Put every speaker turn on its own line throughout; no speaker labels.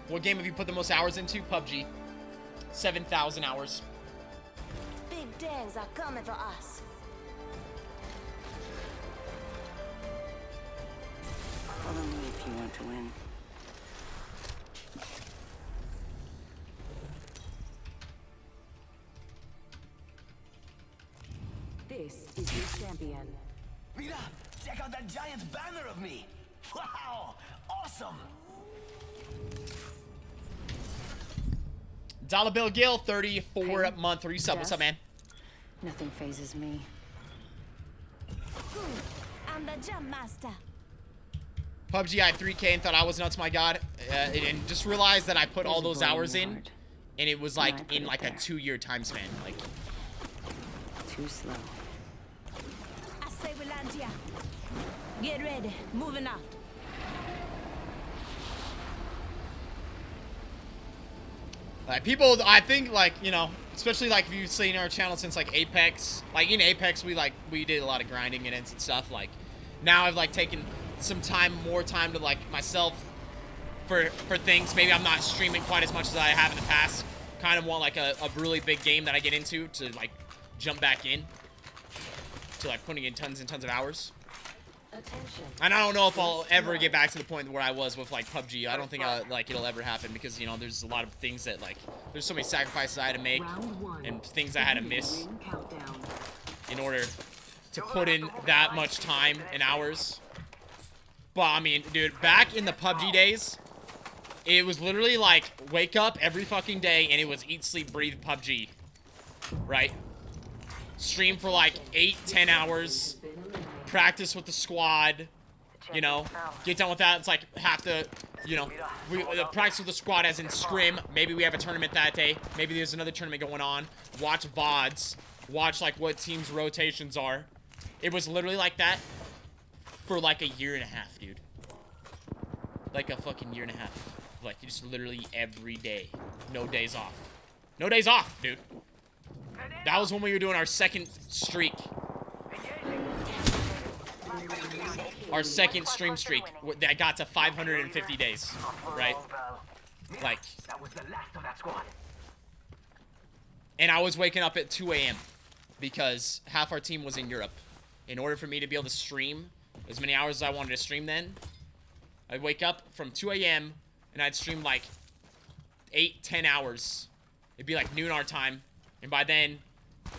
What game have you put the most hours into? PUBG. 7,000 hours.
Big days are coming for us.
Follow me if you want to win.
This is your champion.
Mira, check out that giant banner of me. Wow, awesome.
Dollar Bill Gill, 34-month resub. What's up, man?
Nothing phases me.
I'm the jump master.
PUBG, I had 3K and thought I was nuts, my god. And just realized that I put all those hours in, and it was like in like a 2-year time span. Like,
too slow.
I say we land here. Get ready. Moving out.
like people, I think, like, you know, especially like if you've seen our channel since like Apex. Like in Apex, we did a lot of grinding and stuff. Like now I've like taken some more time to like myself for things. Maybe I'm not streaming quite as much as I have in the past. Kind of want like a really big game that I get into to like jump back in to like putting in tons and tons of hours.
Attention.
And I don't know if I'll ever get back to the point where I was with like PUBG. I don't think like it'll ever happen because, you know, there's a lot of things that like there's so many sacrifices I had to make and things I had to miss in order to put in that much time and hours. But I mean, dude, back in the PUBG days, it was literally like wake up every fucking day and it was eat, sleep, breathe PUBG, right? Stream for like 8-10 hours. Practice with the squad, you know, get done with that. It's like have to, you know, practice with the squad as in scrim. Maybe we have a tournament that day. Maybe there's another tournament going on. Watch VODs. Watch like what teams' rotations are. It was literally like that for like a year and a half, dude. Like a fucking year and a half. Like just literally every day. No days off. No days off, dude. That was when we were doing our second streak. Our second stream streak that got to 550 days, right? Like, and I was waking up at 2 a.m. because half our team was in Europe. In order for me to be able to stream as many hours as I wanted to stream then, I'd wake up from 2 a.m. and I'd stream like 8-10 hours. It'd be like noon our time, and by then,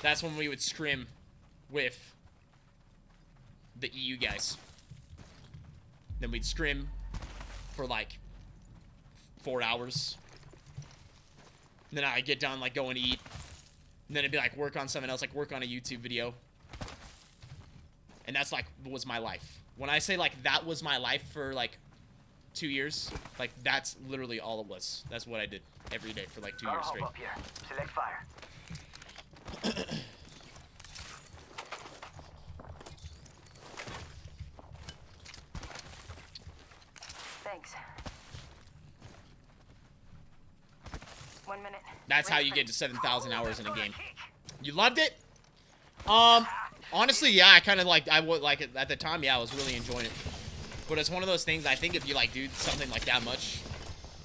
that's when we would scrim with the EU guys. Then we'd scrim for like 4 hours. And then I'd get done, like go and eat. And then it'd be like work on something else, like work on a YouTube video. And that's like was my life. When I say like that was my life for like 2 years, like that's literally all it was. That's what I did every day for like 2 years straight.
Up here. Select fire.
Thanks. 1 minute.
That's how you get to 7,000 hours in a game. You loved it? Honestly, yeah, I kind of like, I would like it at the time. Yeah, I was really enjoying it. But it's one of those things, I think if you like do something like that much,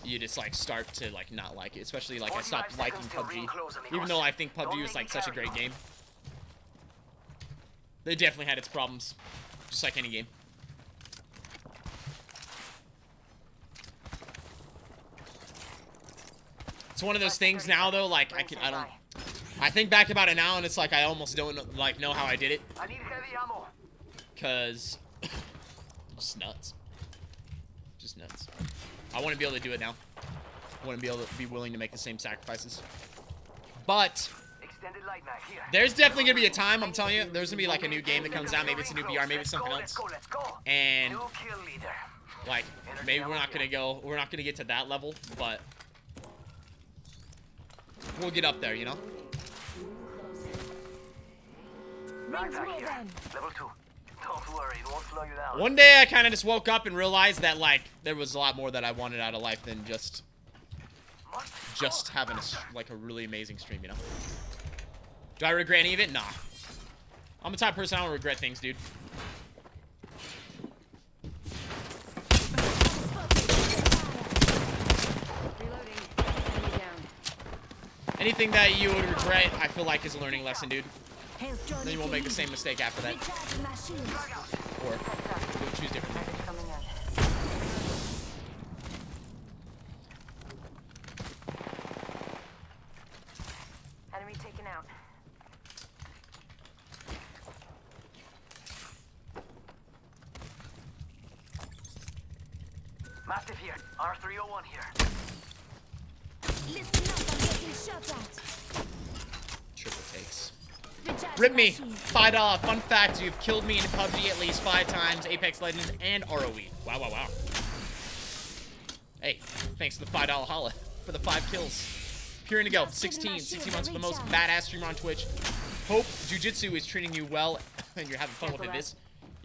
you just like start to like not like it. Especially like I stopped liking PUBG. Even though I think PUBG was like such a great game. They definitely had its problems. Just like any game. It's one of those things now though, like I think back about it now and it's like I almost don't like know how I did it.
I need heavy ammo.
Cause just nuts. Just nuts. I want to be able to do it now. I want to be able to be willing to make the same sacrifices. But
Extended light mag here.
there's definitely gonna be a time, I'm telling you, there's gonna be like a new game that comes out, maybe it's a new VR, maybe it's something else.
Let's go.
And
New kill leader.
like maybe we're not gonna get to that level, but we'll get up there, you know?
Rings
Backpack here.
moving.
Level 2. Don't worry, it won't slow you down.
One day I kind of just woke up and realized that like there was a lot more that I wanted out of life than just having like a really amazing stream, you know? Do I regret any of it? Nah. I'm the type of person I don't regret things, dude. Anything that you would regret, I feel like, is a learning lesson, dude.
Health drone
Then you won't make the same mistake after that.
Recharging my shields.
Or you'll choose differently.
Medic coming in. Enemy taken out.
Mastiff here. R301 here.
Listen up, I'm getting shot at.
Triple takes.
Recharging
Rip
my
me.
shields.
$5. Fun fact, you've killed me in PUBG at least 5 times, Apex Legends, and ROE. Wow, wow, wow. Hey, thanks to the $5 holla for the 5 kills. Peering to go. 16 months for the most badass streamer on Twitch. Hope Jiu-Jitsu is treating you well and you're having fun with it. This,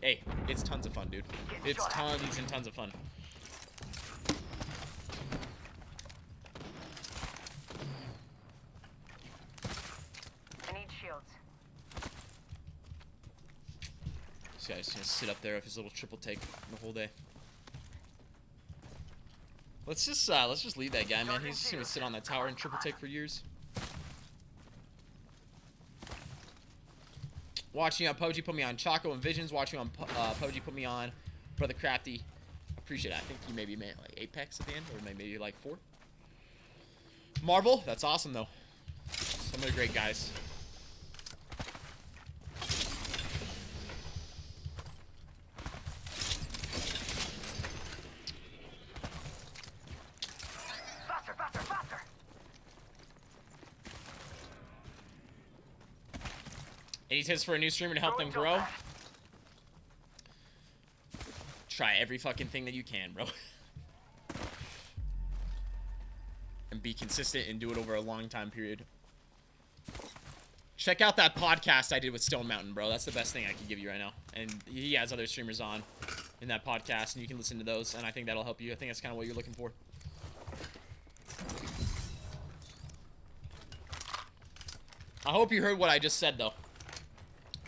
hey, it's tons of fun, dude. It's tons and tons of fun.
I need shields.
This guy's just gonna sit up there with his little triple take the whole day. Let's just leave that guy, man. He's just gonna sit on that tower and triple take for years. Watching you on PUBG put me on Choco and Visions. Watching you on PUBG put me on Brother Crafty. Appreciate it. I think he maybe made like Apex at the end, or maybe like 4. Marvel, that's awesome though. Some of the great guys.
Faster, faster, faster.
Any tips for a new streamer to help them grow? Try every fucking thing that you can, bro. And be consistent and do it over a long time period. Check out that podcast I did with Stone Mountain, bro. That's the best thing I can give you right now. And he has other streamers on in that podcast, and you can listen to those, and I think that'll help you. I think that's kind of what you're looking for. I hope you heard what I just said, though.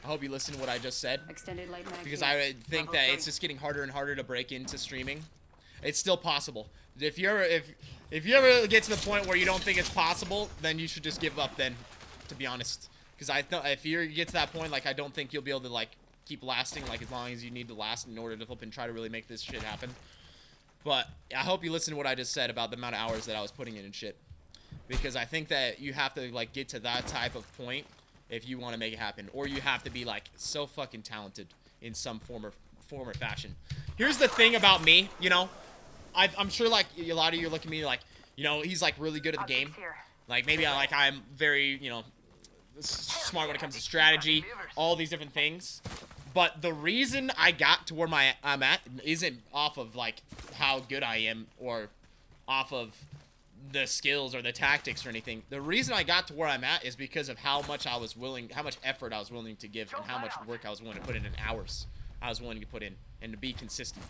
I hope you listened to what I just said.
Extended light mag.
Because I think that it's just getting harder and harder to break into streaming. It's still possible. If you ever get to the point where you don't think it's possible, then you should just give up. Then, to be honest, because if you get to that point, like I don't think you'll be able to like keep lasting like as long as you need to last in order to flip and try to really make this shit happen. But I hope you listen to what I just said about the amount of hours that I was putting in and shit. Because I think that you have to like get to that type of point if you want to make it happen, or you have to be like so fucking talented in some form or fashion. Here's the thing about me, you know, I'm sure like a lot of you look at me like, you know, he's like really good at the game. Like maybe I'm very, you know, smart when it comes to strategy, all these different things. But the reason I got to where I'm at isn't off of like how good I am or off of the skills or the tactics or anything. The reason I got to where I'm at is because of how much effort I was willing to give and how much work I was willing to put in and hours I was willing to put in and to be consistent.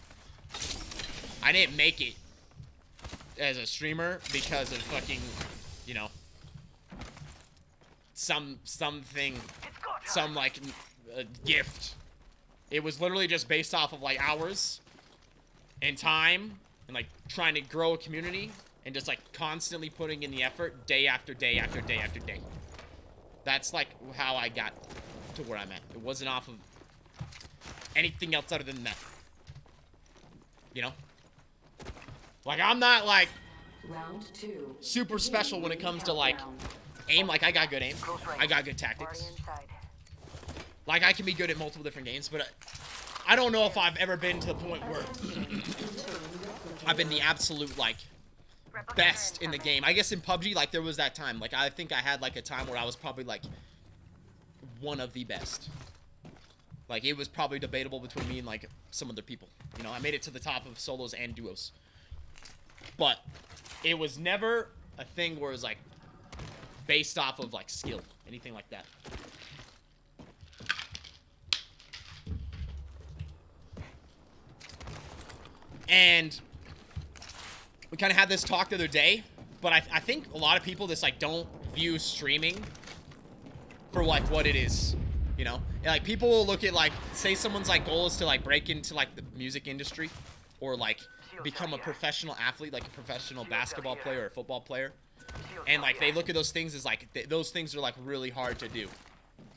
I didn't make it as a streamer because of fucking, you know, some like gift. It was literally just based off of like hours and time and like trying to grow a community and just like constantly putting in the effort day after day after day after day. That's like how I got to where I'm at. It wasn't off of anything else other than that. You know? Like I'm not like
Round 2.
super special when it comes to like aim. Like I got good aim. I got good tactics. Like I can be good at multiple different games, but I don't know if I've ever been to the point where I've been the absolute like best in the game. I guess in PUBG, like there was that time. Like I think I had like a time where I was probably like one of the best. Like it was probably debatable between me and like some other people. You know, I made it to the top of solos and duos. But it was never a thing where it was like based off of like skill, anything like that. And we kind of had this talk the other day, but I think a lot of people just like don't view streaming for like what it is, you know? And, like people will look at like, say someone's like goal is to like break into like the music industry or like become a professional athlete, like a professional basketball player or a football player. And like they look at those things as like those things are like really hard to do,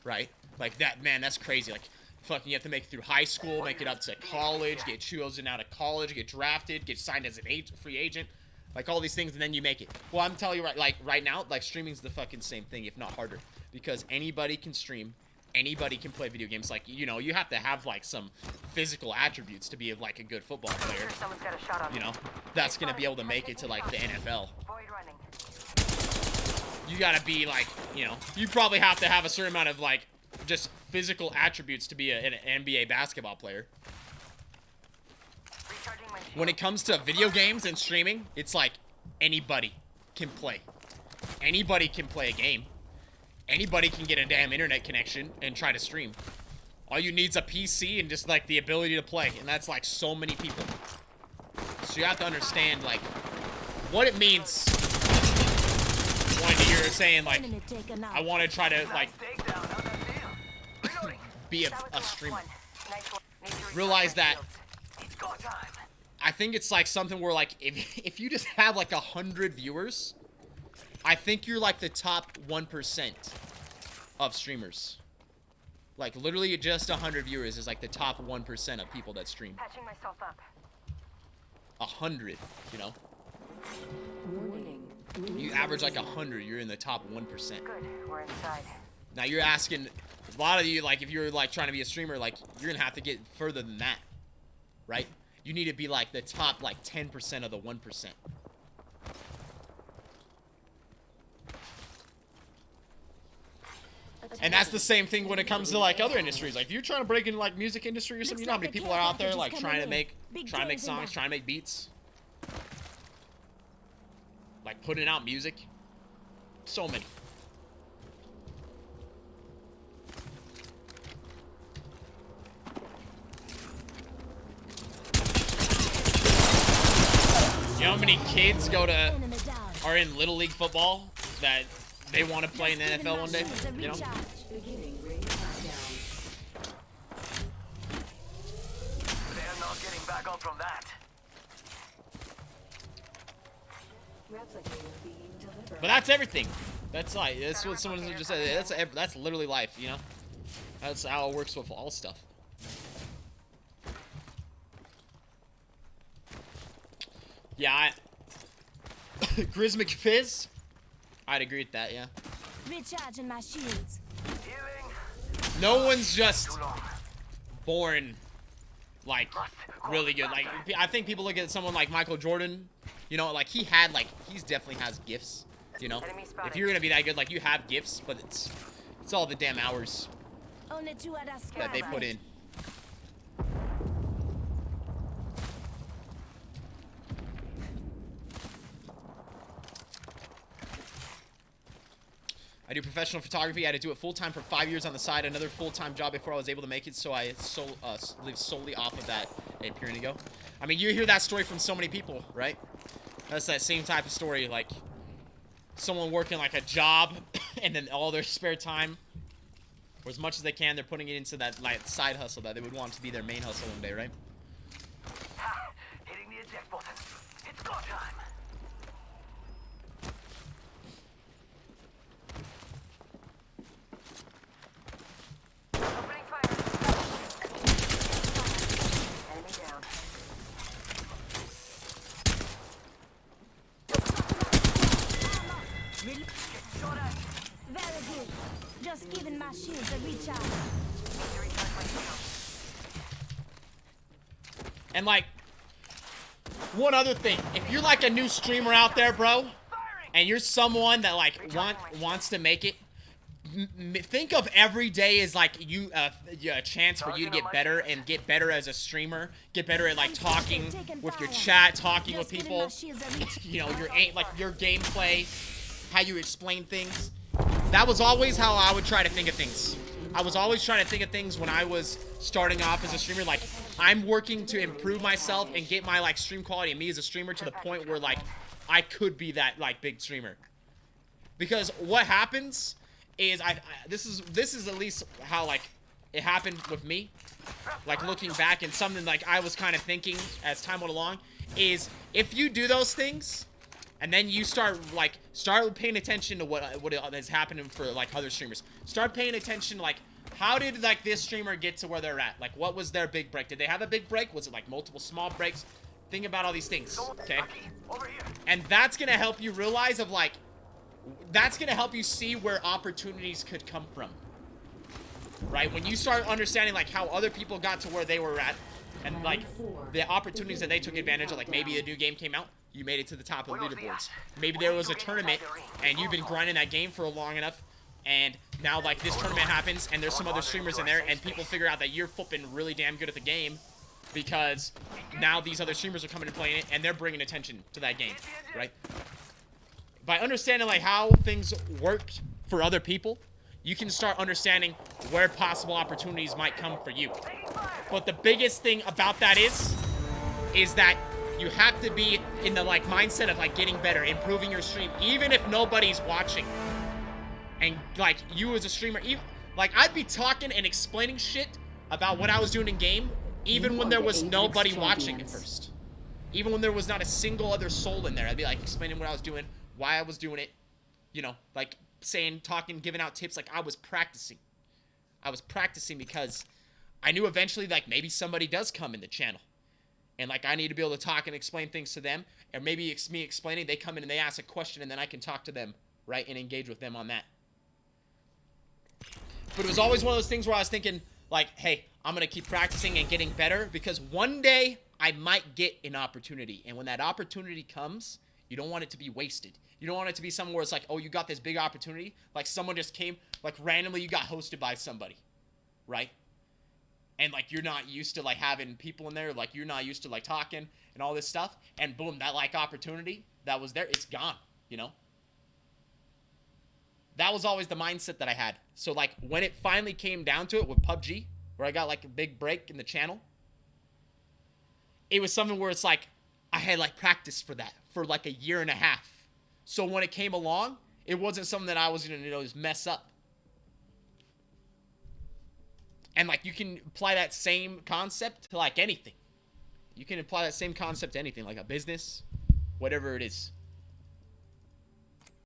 right? Like that, man, that's crazy. Like fucking you have to make it through high school, make it up to college, get chosen out of college, get drafted, get signed as an free agent, like all these things, and then you make it. Well, I'm telling you right now, like streaming's the fucking same thing, if not harder, because anybody can stream, anybody can play video games. Like, you know, you have to have like some physical attributes to be like a good football player.
Someone's got a shot on
You know, that's gonna be able to make it to like the NFL.
Void running.
You gotta be like, you know, you probably have to have a certain amount of like just physical attributes to be an NBA basketball player.
Recharging my shield.
When it comes to video games and streaming, it's like anybody can play. Anybody can play a game. Anybody can get a damn internet connection and try to stream. All you need is a PC and just like the ability to play, and that's like so many people. So you have to understand like what it means when you're saying like
Enemy taken out.
I want to try to like
Takedown. How's that feel? Reloading.
be
That was
a
the last
streamer.
one. Nice one. Need to recharge
Realize
my
that
shields.
It's go time.
I think it's like something where like if you just have like 100 viewers, I think you're like the top 1% of streamers. Like literally just 100 viewers is like the top 1% of people that stream.
Patching myself up.
100, you know?
Warning.
You average like 100, you're in the top 1%.
Good. We're inside.
Now you're asking, a lot of you, like if you're like trying to be a streamer, like you're gonna have to get further than that, right? You need to be like the top like 10% of the 1%. And that's the same thing when it comes to like other industries. Like if you're trying to break into like music industry or something, you know how many people are out there like trying to make songs, trying to make beats, like putting out music. So many. You know how many kids
Enemy down.
are in Little League football that they want to play in the
Just giving
NFL
my
one day?
shields a
You know?
recharge.
Beginning ring countdown.
They're not getting back up from that.
Replicator being delivered.
But that's everything. That's like that's what someone just said. That's literally life, you know. That's how it works with all stuff. Yeah, Grizz McFizz. I'd agree with that. Yeah.
Recharging my shields.
Healing.
No one's just
Too long.
born like really good. Like I think people look at someone like Michael Jordan. You know, like he's definitely has gifts. You know,
Enemy spotted.
if you're gonna be that good, like you have gifts, but it's all the damn hours
Only two other squads
that they put
left.
in. I do professional photography. I had to do it full-time for 5 years on the side. Another full-time job before I was able to make it, so I live solely off of that a period ago. I mean, you hear that story from so many people, right? That's that same type of story, like someone working like a job and then all their spare time, or as much as they can, they're putting it into that like side hustle that they would want to be their main hustle one day, right?
Ha! Hitting the eject button. It's go time.
Opening fire. Enemy down.
Shot at.
Very good. Just giving my shields a recharge.
Need to recharge my shield.
And like, one other thing, if you're like a new streamer out there, bro, and you're someone that like wants to make it, think of every day as like a chance for you to get better and get better as a streamer, get better at like talking with your chat, talking with
Just giving
people,
my shields a recharge.
you know, your gameplay, how you explain things. That was always how I would try to think of things. I was always trying to think of things when I was starting off as a streamer. Like, I'm working to improve myself and get my like stream quality and me as a streamer to the point where like I could be that like big streamer. Because what happens is this is at least how like it happened with me. Like looking back, and something like I was kind of thinking as time went along is if you do those things, And then you start paying attention to what is happening for like other streamers. Start paying attention like how did like this streamer get to where they're at? Like what was their big break? Did they have a big break? Was it like multiple small breaks? Think about all these things, okay? And that's gonna help you realize of like that's gonna help you see where opportunities could come from. Right? When you start understanding like how other people got to where they were at and like the opportunities that they took advantage of, like maybe a new game came out, you made it to the top of leaderboards. Maybe there was a tournament and you've been grinding that game for long enough and now like this tournament happens and there's some other streamers in there and people figure out that you're flipping really damn good at the game because now these other streamers are coming and playing it and they're bringing attention to that game, right? By understanding like how things worked for other people, you can start understanding where possible opportunities might come for you. But the biggest thing about that is that you have to be in the like mindset of like getting better, improving your stream, even if nobody's watching. And like you as a streamer, like I'd be talking and explaining shit about what I was doing in game, even when there was nobody watching at first. Even when there was not a single other soul in there, I'd be like explaining what I was doing, why I was doing it, you know, like saying, talking, giving out tips. Like I was practicing. I was practicing because I knew eventually like maybe somebody does come in the channel. And like I need to be able to talk and explain things to them. Or maybe it's me explaining, they come in and they ask a question and then I can talk to them, right? And engage with them on that. But it was always one of those things where I was thinking like, hey, I'm going to keep practicing and getting better because one day I might get an opportunity. And when that opportunity comes, you don't want it to be wasted. You don't want it to be somewhere where it's like, oh, you got this big opportunity. Like someone just came, like randomly you got hosted by somebody, right? And like you're not used to like having people in there. Like you're not used to like talking and all this stuff. And boom, that like opportunity that was there, it's gone, you know? That was always the mindset that I had. So like when it finally came down to it with PUBG, where I got like a big break in the channel, it was something where it's like, I had like practiced for that for like a year and a half. So when it came along, it wasn't something that I was going to, you know, just mess up. And like you can apply that same concept to like anything. You can apply that same concept to anything, like a business, whatever it is.